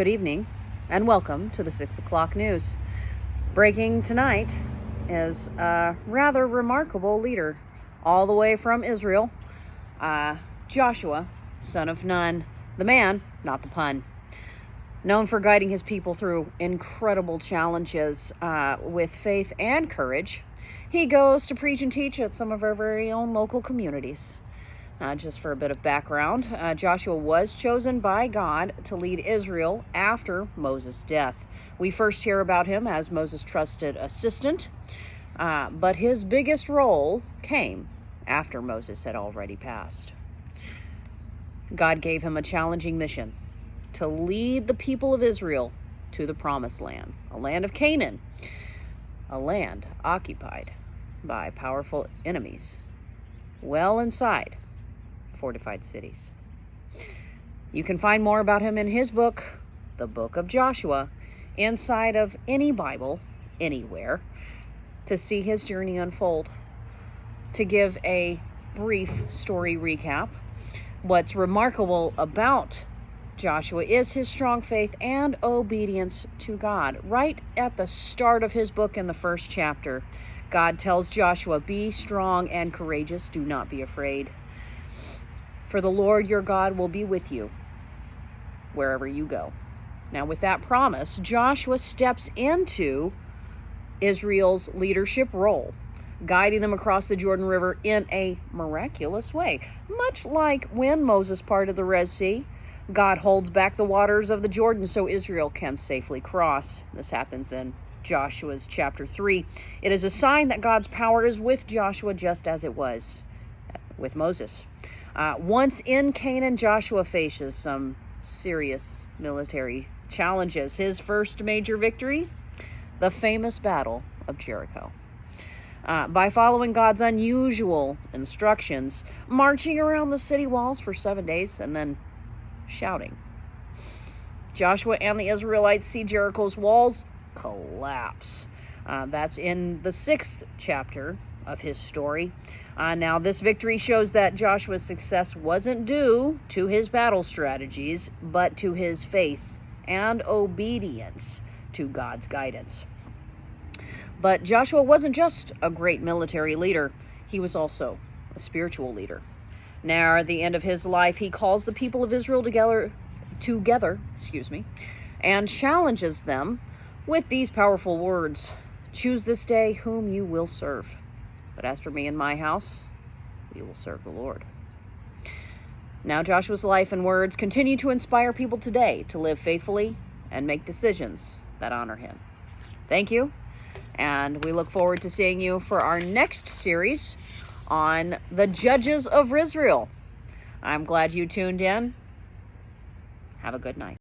Good evening, and welcome to the 6 o'clock news. Breaking tonight is a rather remarkable leader, all the way from Israel, Joshua, son of Nun, the man, not the pun. Known for guiding his people through incredible challenges with faith and courage, he goes to preach and teach at some of our very own local communities. Just for a bit of background, Joshua was chosen by God to lead Israel after Moses' death. We first hear about him as Moses' trusted assistant, but his biggest role came after Moses had already passed. God gave him a challenging mission to lead the people of Israel to the Promised Land, a land of Canaan, a land occupied by powerful enemies, well inside fortified cities. You can find more about him in his book, The Book of Joshua, inside of any Bible, anywhere, to see his journey unfold. To give a brief story recap, what's remarkable about Joshua is his strong faith and obedience to God. Right at the start of his book in the first chapter, God tells Joshua, "Be strong and courageous, do not be afraid. For the Lord your God will be with you wherever you go." Now, with that promise, Joshua steps into Israel's leadership role, guiding them across the Jordan River in a miraculous way. Much like when Moses parted the Red Sea, God holds back the waters of the Jordan so Israel can safely cross. This happens in Joshua's chapter 3. It is a sign that God's power is with Joshua just as it was with Moses. Once in Canaan, Joshua faces some serious military challenges. His first major victory, the famous Battle of Jericho. By following God's unusual instructions, marching around the city walls for 7 days and then shouting, Joshua and the Israelites see Jericho's walls collapse. That's in the 6th chapter of his story. Now, this victory shows that Joshua's success wasn't due to his battle strategies, but to his faith and obedience to God's guidance. But Joshua wasn't just a great military leader, he was also a spiritual leader. Now, at the end of his life, he calls the people of Israel together, and challenges them with these powerful words: "Choose this day whom you will serve. But as for me and my house, we will serve the Lord." Now, Joshua's life and words continue to inspire people today to live faithfully and make decisions that honor him. Thank you, and we look forward to seeing you for our next series on the Judges of Israel. I'm glad you tuned in. Have a good night.